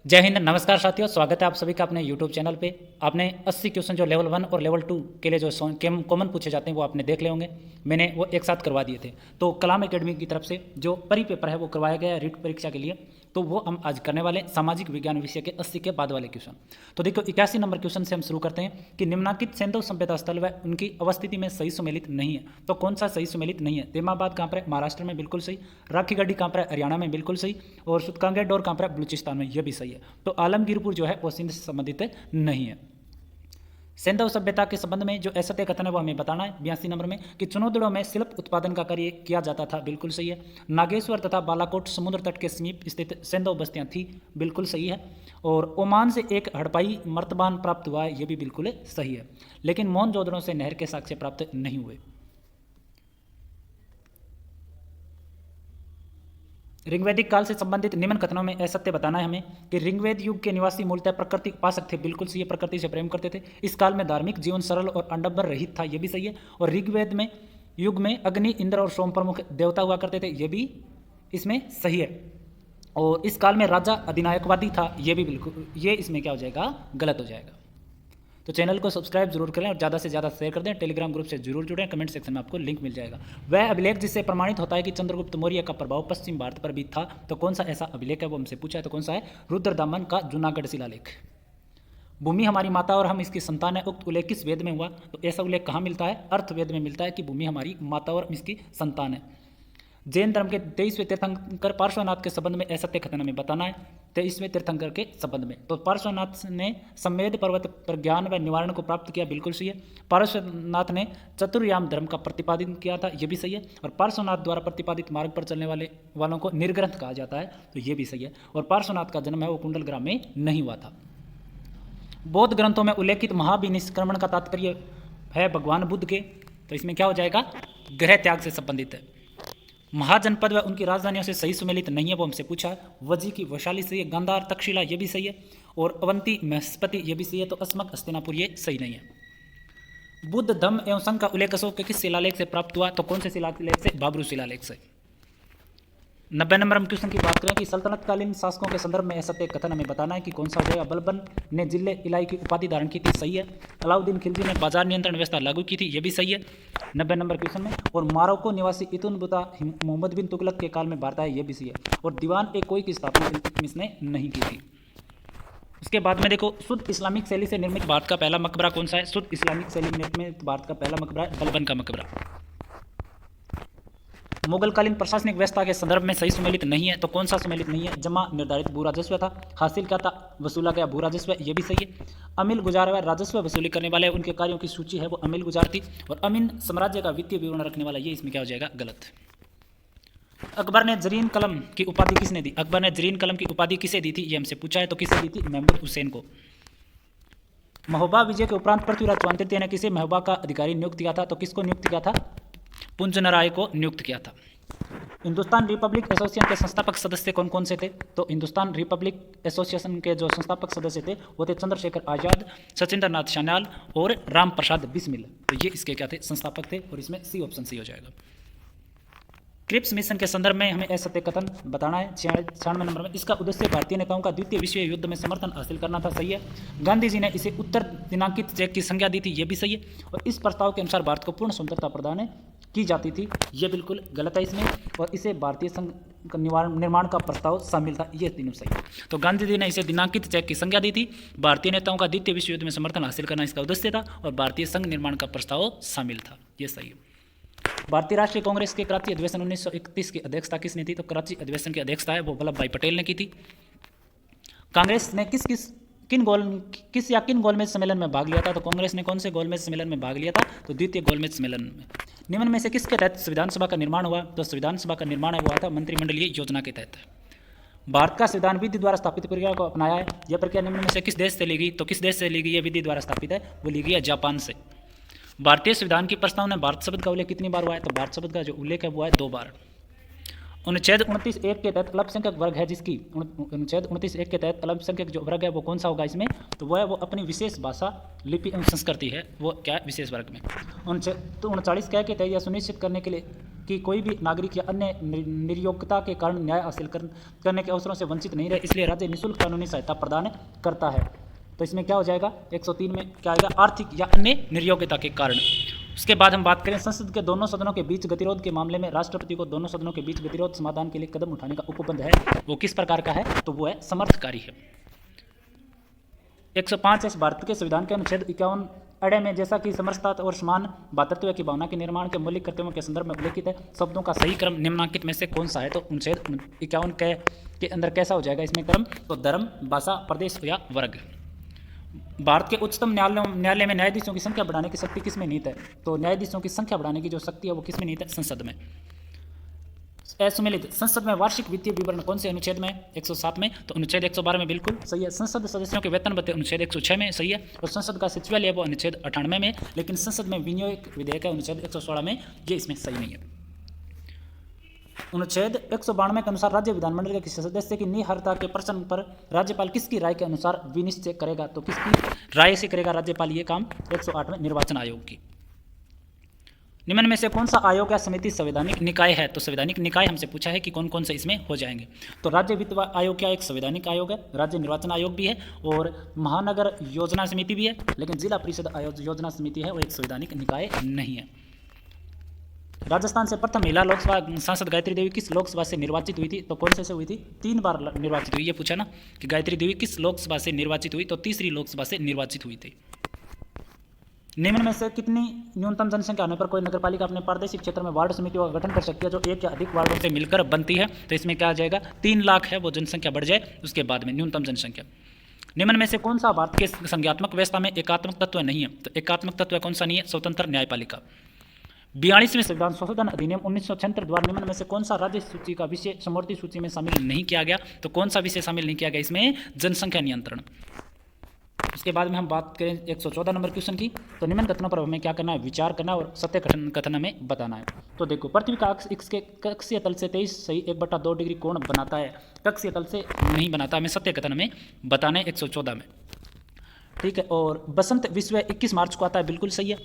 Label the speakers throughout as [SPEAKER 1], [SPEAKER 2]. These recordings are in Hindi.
[SPEAKER 1] जय हिंद। नमस्कार साथियों, स्वागत है आप सभी का अपने YouTube चैनल पे। आपने 80 क्वेश्चन जो लेवल 1 और लेवल 2 के लिए जो कॉमन पूछे जाते हैं वो आपने देख ले होंगे। मैंने वो एक साथ करवा दिए थे। तो कलाम एकेडमी की तरफ से जो परी पेपर है वो करवाया गया है रीट परीक्षा के लिए, तो वो हम आज करने वाले सामाजिक विज्ञान विषय के 80 के बाद वाले क्वेश्चन। तो देखो 81 नंबर क्वेश्चन से हम शुरू करते हैं कि निम्नांकित सिंधु सभ्यता स्थल व उनकी अवस्थिति में सही सुमेलित नहीं है। तो कौन सा सही सुमेलित नहीं है? तेमाबाद कहाँ पर है? महाराष्ट्र में, बिल्कुल सही। राखी गढ़ी कहाँ पर है? हरियाणा में, बिल्कुल सही। और सुतकांगे डोर कहाँ पर है? बलूचिस्तान में, यह भी सही है। तो आलमगीरपुर जो है वो सिंध से संबंधित नहीं है। सिंधु सभ्यता के संबंध में जो असत्य कथन है वो हमें बताना है 82 नंबर में कि चुनौदड़ों में शिल्प उत्पादन का कार्य किया जाता था, बिल्कुल सही है। नागेश्वर तथा बालाकोट समुद्र तट के समीप स्थित सिंधु बस्तियां थी, बिल्कुल सही है। और ओमान से एक हड़प्पाई मर्तबान प्राप्त हुआ है, ये भी बिल्कुल सही है। लेकिन मोहनजोदड़ो से नहर के साक्ष्य प्राप्त नहीं हुए। ऋग्वैदिक काल से संबंधित निम्न कथनों में असत्य बताना है हमें कि ऋग्वेद युग के निवासी मूलतः प्रकृति उपासक थे, बिल्कुल सही है। प्रकृति से प्रेम करते थे। इस काल में धार्मिक जीवन सरल और आडंबर रहित था, यह भी सही है। और ऋग्वेद में युग में अग्नि, इंद्र और सोम प्रमुख देवता हुआ करते थे, यह भी इसमें सही है। और इस काल में राजा अधिनायकवादी था, यह भी बिल्कुल, ये इसमें क्या हो जाएगा? गलत हो जाएगा। तो चैनल को सब्सक्राइब जरूर करें और ज़्यादा से ज़्यादा शेयर कर दें। टेलीग्राम ग्रुप से जरूर जुड़ें, कमेंट सेक्शन में आपको लिंक मिल जाएगा। वह अभिलेख जिससे प्रमाणित होता है कि चंद्रगुप्त मौर्य का प्रभाव पश्चिम भारत पर भी था, तो कौन सा ऐसा अभिलेख है वो हमसे पूछा है। तो कौन सा है? रुद्रदामन का जूनागढ़ शिलालेख। भूमि हमारी माता और हम इसकी संतान है, उक्त उल्लेख किस वेद में हुआ? तो ऐसा उल्लेख कहाँ मिलता है? अर्थवेद में मिलता है कि भूमि हमारी माता और हम इसकी संतान है। जैन धर्म के 23वें तीर्थंकर पार्श्वनाथ के संबंध में असत्य कथन हमें बताना है 23वें तीर्थंकर के संबंध में। तो पार्श्वनाथ ने संवेद पर्वत पर ज्ञान व निवारण को प्राप्त किया, बिल्कुल सही है। पार्श्वनाथ ने चतुर्याम धर्म का प्रतिपादन किया था, यह भी सही है। और पार्श्वनाथ द्वारा प्रतिपादित मार्ग पर चलने वालों को निर्ग्रंथ कहा जाता है, तो यह भी सही है। और पार्श्वनाथ का जन्म है वो कुंडल ग्राम में नहीं हुआ था। बौद्ध ग्रंथों में उल्लेखित महाविनिष्क्रमण का तात्पर्य है भगवान बुद्ध के, तो इसमें क्या हो जाएगा? गृह त्याग से संबंधित है। महाजनपद व उनकी राजधानियों से सही सुमेलित नहीं है, वो हमसे पूछा है। वजी की वैशाली सही है। गांधार तक्षशिला ये भी सही है। और अवंती महेस्पति ये भी सही है। तो अस्मक हस्तिनापुर ये सही नहीं है। बुद्ध धम्म एवं संघ का उल्लेख अशोक के किस शिलालेख से प्राप्त हुआ? तो कौन से शिलालेख से? बाबरू शिलालेख से। 90 नंबर में क्वेश्चन की बात करें कि सल्तनतकालीन शासकों के संदर्भ में असत्य कथन हमें बताना है कि कौन सा हो जाएगा? बलबन ने जिले इलाई की उपाधि धारण की थी, सही है। अलाउद्दीन खिलजी ने बाजार नियंत्रण व्यवस्था लागू की थी, यह भी सही है 90 नंबर क्वेश्चन में। और मारोको निवासी इतुन बुता मोहम्मद बिन तुगलक के काल में भारत आया, यह भी सही है। और दीवान ए कोई की स्थापना इल्तुतमिश ने नहीं की थी। उसके बाद में देखो, शुद्ध इस्लामिक शैली से निर्मित भारत का पहला मकबरा कौन सा है? शुद्ध इस्लामिक शैली में निर्मित भारत का पहला मकबरा है बलबन का मकबरा। मुगलकालीन प्रशासनिक व्यवस्था के संदर्भ में सही सुमेलित नहीं है, तो कौन सा सुमेलित नहीं है? जमा निर्धारित भू राजस्व था, हासिल क्या था? वसूला गया भू राजस्व, ये भी सही है। अमील गुजार व राजस्व वसूली करने वाले उनके कार्यों की सूची है वो अमील गुजार थी। और अमीन साम्राज्य का वित्तीय विवरण रखने वाला, ये इसमें क्या हो जाएगा? गलत। अकबर ने जरीन कलम की उपाधि किसने दी? अकबर ने जरीन कलम की उपाधि किसे दी थी, ये हमसे पूछा है। तो किसे दी थी? महमूद हुसैन को। महोबा विजय के उपरांत पृथ्वीराज चौहान तृतीय ने किसे महोबा का अधिकारी नियुक्त किया था? तो किसको नियुक्त किया था? पुंजनराय को नियुक्त किया था। हिंदुस्तान रिपब्लिक एसोसिएशन के संस्थापक सदस्य कौन कौन से थे? तो हिंदुस्तान रिपब्लिक एसोसिएशन के जो संस्थापक सदस्य थे वो थे चंद्रशेखर आजाद, सचिंद्र नाथ सान्याल और राम प्रसाद बिस्मिल। तो ये इसके क्या थे? संस्थापक थे। और इसमें सी ऑप्शन सही हो जाएगा। क्रिप्स मिशन के संदर्भ में हमें असत्य कथन बताना है 96 नंबर में। इसका उद्देश्य भारतीय नेताओं का द्वितीय विश्व युद्ध में समर्थन हासिल करना था, सही है। गांधी जी ने इसे उत्तर दिनांकित चेक की संज्ञा दी थी, यह भी सही है। और इस प्रस्ताव के अनुसार भारत को पूर्ण स्वतंत्रता प्रदान की जाती थी, यह बिल्कुल गलत है इसमें। और इसे भारतीय संघ निर्माण का प्रस्ताव शामिल था, ये तीनों सही है। तो गांधी जी ने इसे दिनांकित चेक की संज्ञा दी थी, भारतीय नेताओं का द्वितीय विश्व युद्ध में समर्थन हासिल करना इसका उद्देश्य था, और भारतीय संघ निर्माण का प्रस्ताव शामिल था, ये सही है। भारतीय राष्ट्रीय कांग्रेस के कराची अधिवेशन 1931 की अध्यक्षता किसने थी? तो कराची अधिवेशन की अध्यक्षता है वो वल्लभ भाई पटेल ने की थी। कांग्रेस ने किन गोलमेज सम्मेलन में भाग लिया था? तो कांग्रेस ने कौन से गोलमेज सम्मेलन में भाग लिया था? तो द्वितीय गोलमेज सम्मेलन में। निम्न में से किसके तहत संविधान सभा का निर्माण हुआ? तो संविधान सभा का निर्माण है वो आता मंत्रिमंडलीय योजना के तहत। भारत का संविधान विधि द्वारा स्थापित प्रक्रिया को अपनाया है, यह प्रक्रिया निम्न में से किस देश से ली गई? तो किस देश से ली गई? यह विधि द्वारा स्थापित है वो ली गई है जापान से। भारतीय संविधान की प्रस्तावना में भारत शब्द का उल्लेख कितनी बार हुआ है? तो भारत शब्द का जो उल्लेख है वो है 2 बार। अनुच्छेद 29(1) के तहत अल्पसंख्यक वर्ग है जिसकी अनुच्छेद 29(1) के तहत अल्पसंख्यक जो वर्ग है वो कौन सा होगा इसमें? तो वह वो अपनी विशेष भाषा, लिपि एवं संस्कृति है, वो क्या है? विशेष वर्ग में। अनुच्छेद 39 के तहत यह सुनिश्चित करने के लिए कि कोई भी नागरिक या अन्य निर्योग्यता के कारण न्याय हासिल करने के अवसरों से वंचित नहीं रहे, इसलिए राज्य निःशुल्क कानूनी सहायता प्रदान करता है। तो इसमें क्या हो जाएगा, 103 में क्या आएगा, आर्थिक या अन्य निर्योग्यता के कारण। उसके बाद हम बात करें संसद के दोनों सदनों के बीच गतिरोध के मामले में राष्ट्रपति को दोनों सदनों के बीच गतिरोध समाधान के लिए कदम उठाने का उपबंध है, वो किस प्रकार का है, तो वो है समर्थकारी है। 105 इस भारत के संविधान के अनुच्छेद 51 अड़े में जैसा कि समरसता और समान भातृत्व की भावना के निर्माण के मौलिक कर्तव्यों के संदर्भ में उल्लेखित है, शब्दों का सही क्रम निम्नलिखित में से कौन सा है, तो अनुच्छेद 51 के अंदर कैसा हो जाएगा इसमें क्रम, तो धर्म, भाषा, प्रदेश या वर्ग। भारत के उच्चतम न्यायालय में न्यायाधीशों की संख्या बढ़ाने की शक्ति किसमें निहित है, तो न्यायाधीशों की संख्या बढ़ाने की जो शक्ति है वो किसमें निहित है, संसद में। असुमेलित संसद में वार्षिक वित्तीय विवरण कौन से अनुच्छेद में, 107 में, तो अनुच्छेद 112 में बिल्कुल सही है। संसद सदस्यों के वेतन भत्ते अनुच्छेद 106 में सही है, और संसद का सचिवालय वो अनुच्छेद 98 में, लेकिन संसद में विनियोग विधेयक है अनुच्छेद 116 में, ये इसमें सही नहीं है। अनुच्छेद 192 के अनुसार राज्य विधानमंडल के किसी सदस्य की निहर्ता के प्रश्न पर राज्यपाल किसकी राय के अनुसार विनिश्चय करेगा, तो किसकी राय से करेगा राज्यपाल ये काम, 108 में निर्वाचन आयोग की। निम्न में से कौन सा आयोग या समिति संवैधानिक निकाय है, तो संवैधानिक निकाय हमसे पूछा है कि कौन कौन से इसमें हो जाएंगे, तो राज्य वित्त आयोग क्या एक संवैधानिक आयोग है, राज्य निर्वाचन आयोग भी है, और महानगर योजना समिति भी है, लेकिन जिला परिषद योजना समिति है वो एक संवैधानिक निकाय नहीं है। राजस्थान से प्रथम महिला लोकसभा सांसद गायत्री देवी किस लोकसभा से निर्वाचित हुई थी, तो कौन से हुई थी, 3 बार निर्वाचित हुई। ये पूछा ना कि गायत्री देवी किस लोकसभा से निर्वाचित हुई, तो तीसरी लोकसभा से निर्वाचित हुई थी। निम्न में से कितनी न्यूनतम जनसंख्या होने पर कोई नगरपालिका अपने प्रादेशिक क्षेत्र में वार्ड समितियों का गठन कर सकती है जो एक या अधिक वार्डों से मिलकर बनती है, तो इसमें क्या आ जाएगा, 3 लाख है वो जनसंख्या बढ़ जाए उसके बाद में न्यूनतम जनसंख्या। निम्न में से कौन सा भारत के संज्ञात्मक व्यवस्था में एकात्मक तत्व नहीं है, तो एकात्मक तत्व कौन सा नहीं है, स्वतंत्र न्यायपालिका। 42वें संविधान संशोधन अधिनियम 1976 द्वारा निम्न में से कौन सा राज्य सूची का विषय समवर्ती सूची में शामिल नहीं किया गया, तो कौन सा विषय शामिल नहीं किया गया इसमें, जनसंख्या नियंत्रण। उसके बाद में हम बात करें 114 नंबर क्वेश्चन की, तो निम्न कथनों पर हमें क्या करना है, विचार करना और सत्य कथन हमें बताना है। तो देखो, पृथ्वी का अक्ष इसके कक्षीय तल से 23 सही 1/2 डिग्री कोण बनाता है, कक्षीय तल से नहीं बनाता, हमें सत्य कथन में बताना है 114 में, ठीक है। और बसंत विश्व 21 मार्च को आता है, बिल्कुल सही है।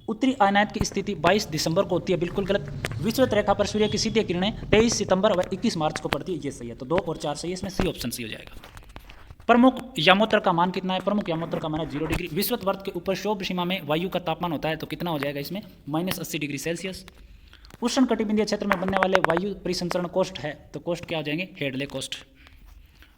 [SPEAKER 1] उत्तरी आयनायत की स्थिति 22 दिसंबर को होती है, बिल्कुल गलत। विषुवत रेखा पर सूर्य की सीधी किरणें 23 सितंबर व 21 मार्च को पड़ती है, ये सही है। तो 2 और 4 सही है, इसमें सी ऑप्शन सी हो जाएगा। प्रमुख यामोत्तर का मान कितना है, प्रमुख यामोत्तर का मान है 0 डिग्री। विषुवत वर्त के ऊपर क्षोभ सीमा में वायु का तापमान होता है, तो कितना हो जाएगा इसमें, -80 डिग्री सेल्सियस। उष्ण कटिबंधीय क्षेत्र में बनने वाले वायु परिसंचरण कोष्ठ है, तो कोष्ठ क्या हो जाएंगे, हेडले कोष्ठ।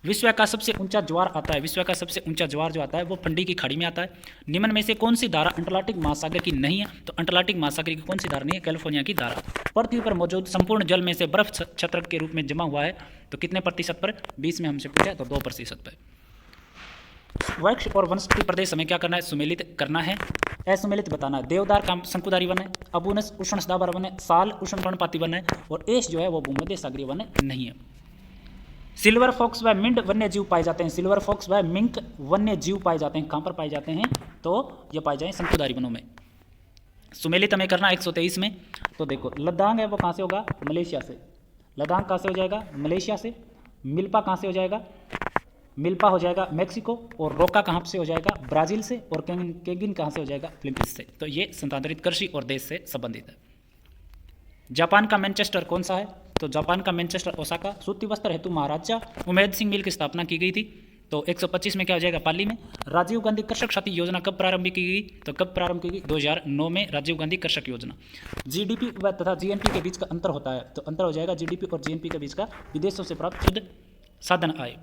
[SPEAKER 1] विश्व का सबसे ऊंचा ज्वार आता है, विश्व का सबसे ऊंचा ज्वार जो आता है वो फंडी की खाड़ी में आता है। निम्न में से कौन सी धारा अंटार्कटिक महासागर की नहीं है, तो अंटार्कटिक महासागर की कौन सी धारा नहीं है, कैलिफोर्निया की धारा। पृथ्वी पर मौजूद संपूर्ण जल में से बर्फ छत्र के रूप में जमा हुआ है, तो कितने प्रतिशत पर, 20 में हमसे पूछा, तो 2% पर। वृक्ष और वनस्पति प्रदेश हमें क्या करना है, सुमेलित करना है, असुमेलित बताना है। देवदार का शंकुधारी वन है, अबूनस उष्ण सदाबहार वन है, साल उष्ण पर्णपाती वन है, और एश जो है वो भूमध्य सागरीय वन नहीं है। सिल्वर फॉक्स व मिंक वन्य जीव पाए जाते हैं, सिल्वर फॉक्स व मिंक वन्य जीव पाए जाते हैं, कहाँ पर पाए जाते हैं, तो ये पाए जाए शंकुधारी वनों में। सुमेलित हमें करना 123 में, तो देखो लद्दाख है वो कहाँ से होगा, मलेशिया से। लद्दाख कहाँ से हो जाएगा, मलेशिया से। मिल्पा कहाँ से हो जाएगा, मिल्पा हो जाएगा मैक्सिको, और रोका कहाँ से हो जाएगा, ब्राज़ील से, और केगिन कहाँ से हो जाएगा, फिलीपींस से। तो ये स्थानांतरित कृषि और देश से संबंधित है। जापान का मैनचेस्टर कौन सा है, तो जापान का मैनचेस्टर ओसाका। सूती वस्त्र हेतु महाराजा उमेद सिंह मिल की स्थापना की गई थी, तो 125 में क्या हो जाएगा, पाली में। राजीव गांधी कृषक साथी योजना कब प्रारंभ की गई, तो कब प्रारंभ की गई, 2009 में राजीव गांधी कृषक योजना। जीडीपी तथा जीएनपी के बीच का अंतर होता है, तो अंतर हो जाएगा जीडीपी और जीएनपी के बीच का विदेशों से प्राप्त शुद्ध साधन आय।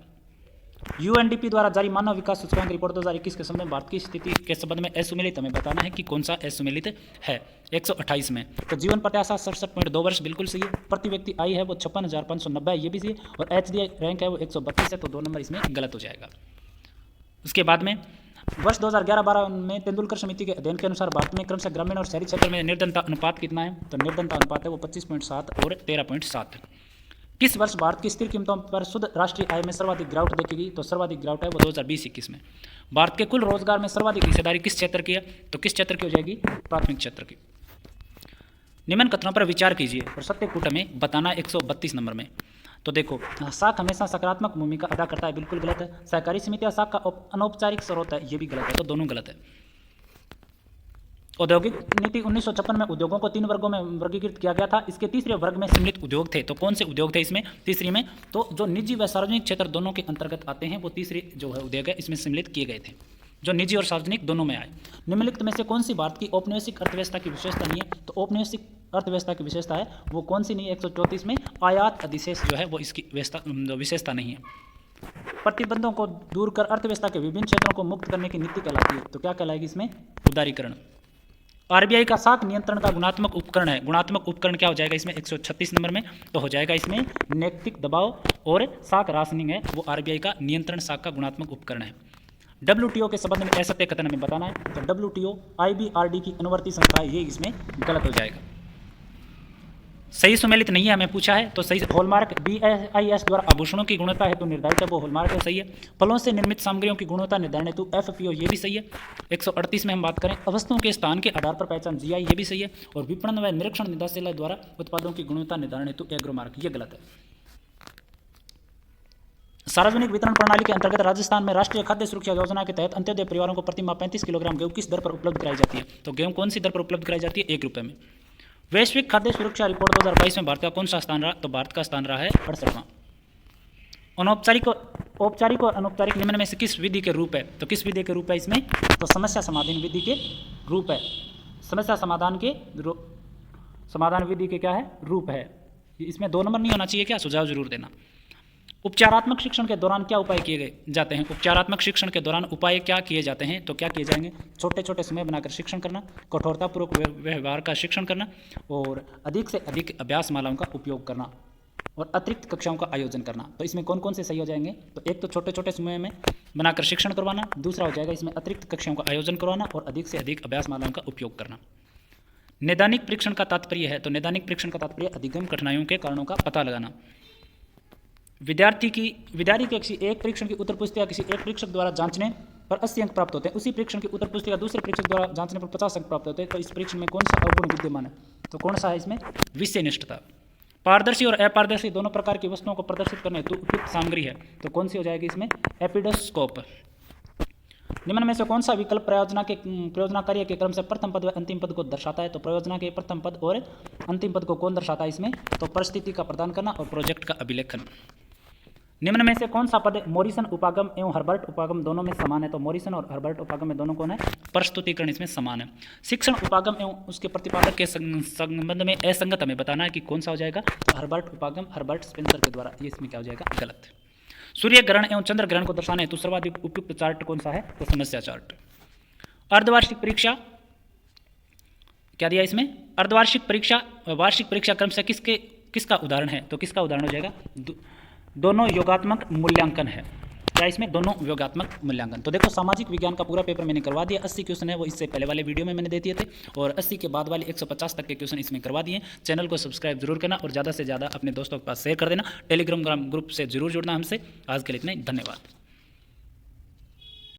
[SPEAKER 1] यूएनडीपी द्वारा जारी मानव विकास सूचकांक रिपोर्ट 2021 के संबंध में भारत की स्थिति के संबंध में असुमेलित हमें बताना है कि कौन सा असुमेलित है, 128 में। तो जीवन प्रत्याशा 67.2 वर्ष बिल्कुल सही है। प्रति व्यक्ति आय है वो 56,590 है, ये भी सही है। और एचडीआई रैंक है वो 132 है, तो 2 नंबर इसमें गलत हो जाएगा। उसके बाद में वर्ष 2011-12 में तेंदुलकर समिति के अध्ययन के अनुसार भारत में क्रमशः ग्रामीण और शहरी क्षेत्र में निर्धनता अनुपात कितना है, तो निर्धनता अनुपात है वो 25.7 और 13.7। किस वर्ष भारत की स्थिर कीमतों पर शुद्ध राष्ट्रीय आय में सर्वाधिक गिरावट देखी गई, तो सर्वाधिक गिरावट है वो 2020-21 में। भारत के कुल रोजगार में सर्वाधिक हिस्सेदारी किस क्षेत्र की है, तो किस क्षेत्र की हो जाएगी, प्राथमिक क्षेत्र की। निम्न कथनों पर विचार कीजिए और सत्य कूट में बताना 132 नंबर में। तो देखो, साख हमेशा सकारात्मक भूमिका अदा करता है, बिल्कुल गलत है। सहकारी समितियां साख का अनौपचारिक स्रोत है, ये भी गलत है, तो दोनों गलत है। औद्योगिक नीति 1956 में उद्योगों को 3 वर्गों में वर्गीकृत किया गया था। इसके तीसरे वर्ग में सम्मिलित उद्योग थे। तो कौन से उद्योग थे इसमें तीसरी में? तो जो निजी व सार्वजनिक क्षेत्र दोनों के अंतर्गत आते हैं वो तीसरे जो है उद्योग है इसमें सम्मिलित किए गए थे, जो निजी और सार्वजनिक दोनों में आए। निम्नलिखित में से कौन सी भारत की औपनिवेशिक अर्थव्यवस्था की विशेषता नहीं है? तो औपनिवेशिक अर्थव्यवस्था की विशेषता है वो कौन सी नहीं है? 134 में आयात अधिशेष जो है वो इसकी विशेषता नहीं है। प्रतिबंधों को दूर कर अर्थव्यवस्था के विभिन्न क्षेत्रों को मुक्त करने की नीति कहलाती है। तो क्या कहलाएगी इसमें? उदारीकरण। आरबीआई का साख नियंत्रण का गुणात्मक उपकरण है। गुणात्मक उपकरण क्या हो जाएगा इसमें? 136 नंबर में तो हो जाएगा इसमें नैतिक दबाव और साख राशनिंग है वो आरबीआई का नियंत्रण साख का गुणात्मक उपकरण है। WTO के संबंध में असत्य कथन हमें बताना है। तो WTO IBRD की अनुवर्ती संस्था है, ये इसमें गलत हो जाएगा। सही सुमेलित नहीं है हमें पूछा है तो सही। हॉलमार्क BIS द्वारा आभूषणों की गुणवत्ता हेतु निर्धारित है वो हॉलमार्क है, सही है। फलों से निर्मित सामग्रियों की गुणवत्ता निर्धारण हेतु FPO, ये भी सही है। 138 में हम बात करें वस्तुओं के स्थान के आधार पर पहचान GI, ये भी सही है। और विपणन व निरीक्षण निदेशालय द्वारा उत्पादों की गुणवत्ता निर्धारण हेतु एग्रोमार्क, ये गलत है। सार्वजनिक वितरण प्रणाली के अंतर्गत राजस्थान में राष्ट्रीय खाद्य सुरक्षा योजना के तहत अंत्योदय परिवारों को प्रति माह 35 किलोग्राम गेहूं किस दर पर उपलब्ध कराई जाती है? तो गेहूं कौन सी दर पर उपलब्ध कराई जाती है? 1 रुपये में। वैश्विक खाद्य सुरक्षा रिपोर्ट 2022 में भारत का कौन सा स्थान रहा? तो भारत का स्थान रहा है 68वां। औपचारिक और अनौपचारिक निम्न में से किस विधि के रूप है? तो किस विधि के रूप है इसमें? तो समस्या समाधान विधि के रूप है। समस्या समाधान विधि के क्या है? रूप है। इसमें 2 नंबर नहीं होना चाहिए क्या? सुझाव जरूर देना। उपचारात्मक शिक्षण के दौरान क्या उपाय किए जाते हैं? उपचारात्मक शिक्षण के दौरान उपाय क्या किए जाते हैं? तो क्या किए जाएंगे? छोटे छोटे समूह बनाकर शिक्षण करना, कठोरतापूर्वक व्यवहार का शिक्षण करना और अधिक से अधिक अभ्यास मालाओं का उपयोग करना और अतिरिक्त कक्षाओं का आयोजन करना। तो इसमें कौन कौन से सही हो जाएंगे? तो एक तो छोटे छोटे समूह में बनाकर शिक्षण करवाना, दूसरा हो जाएगा इसमें अतिरिक्त कक्षाओं का आयोजन करवाना और अधिक से अधिक अभ्यास मालाओं का उपयोग करना। नैदानिक परीक्षण का तात्पर्य है? तो नैदानिक परीक्षण का तात्पर्य अधिगम कठिनाइयों के कारणों का पता लगाना। विद्यार्थी के किसी एक परीक्षण की उत्तर पुस्तिका किसी एक परीक्षक द्वारा जांचने पर 80 अंक प्राप्त होते हैं, उसी परीक्षण की उत्तर पुस्तिका दूसरे परीक्षक द्वारा जांचने पर 50 अंक प्राप्त होते हैं। तो इस परीक्षण में कौन सा अवगुण विद्यमान है? तो कौन सा है इसमें? विषयनिष्ठता। पारदर्शी और अपारदर्शी दोनों प्रकार की वस्तुओं को प्रदर्शित करने हेतु उपयुक्त सामग्री है। तो कौन सी हो जाएगी इसमें? एपिडोस्कोप। निम्न में से कौन सा विकल्प प्रयोजना कार्य के क्रम से प्रथम पद व अंतिम पद को दर्शाता है? तो प्रयोजना के प्रथम पद और अंतिम पद को कौन दर्शाता है इसमें? तो परिस्थिति का प्रदान करना और प्रोजेक्ट का अभिलेखन। निम्न में से कौन सा पद मॉरिसन उपागम एवं हर्बर्ट उपागम दोनों में समान है? तो मॉरिसन और हर्बर्ट उपागम में दोनों कौन है? प्रस्तुतिकरण इसमें समान है। शिक्षण उपागम एवं उसके प्रतिपादक के संबंध में असंगत हमें बताना है कि कौन सा हो जाएगा? तो हर्बर्ट उपागम हर्बर्ट स्पेंसर के द्वारा, ये इसमें क्या हो जाएगा? गलत। सूर्य ग्रहण एवं चंद्र ग्रहण को दर्शाने हेतु सर्वाधिक उपयुक्त चार्ट कौन सा है? तो समस्या चार्ट। अर्धवार्षिक परीक्षा क्या दिया इसमें? अर्धवार्षिक परीक्षा वार्षिक परीक्षा क्रम से किसका उदाहरण है? तो किसका उदाहरण हो जाएगा? दोनों योगात्मक मूल्यांकन है। क्या इसमें? दोनों योगात्मक मूल्यांकन। तो देखो सामाजिक विज्ञान का पूरा पेपर मैंने करवा दिया। 80 क्वेश्चन है वो इससे पहले वाले वीडियो में मैंने दे दिए थे और 80 के बाद वाले 150 तक के क्वेश्चन इसमें करवा दिए। चैनल को सब्सक्राइब जरूर करना और ज़्यादा से ज़्यादा अपने दोस्तों के पास शेयर कर देना। टेलीग्राम ग्रुप से जरूर जुड़ना हमसे। आज के लिए इतना ही, धन्यवाद।